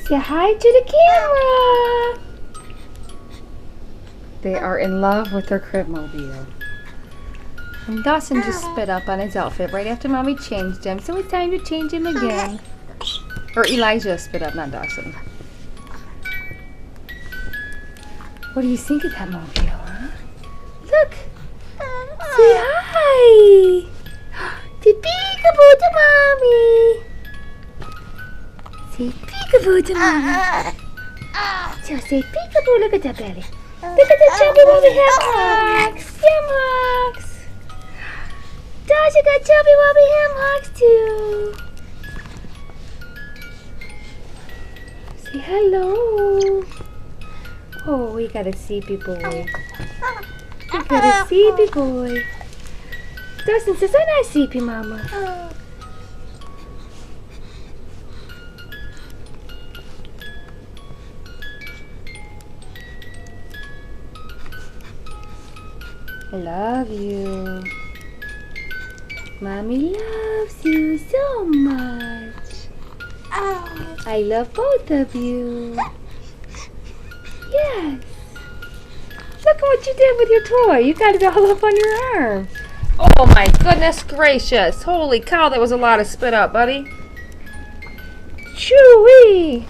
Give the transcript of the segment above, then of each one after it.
Say hi to the camera. They are in love with their cribmobile. And Dawson just spit up on his outfit right after Mommy changed him, so it's time to change him again. Or Elijah spit up, not Dawson. What do you think of that mobile, huh? Look! Say hi! Say peekaboo to Mommy! Say peekaboo to Mommy! So say peekaboo, look at that belly. Look at the chubby wobbly hem hocks! Hem hocks! Dawson got chubby wobbly hem hocks too! Say hello! Oh, we got a sleepy boy. We got a sleepy boy. Dawson says, I'm not sleepy, Mama. I love you. Mommy loves you so much. I love both of you. Yes. Look at what you did with your toy. You got it all up on your arm. Oh my goodness gracious. Holy cow, that was a lot of spit up, buddy. Chewy.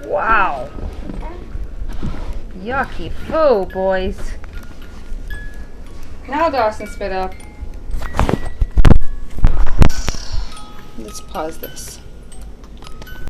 Wow. Yucky foo, boys. Now Dawson spit up. Let's pause this.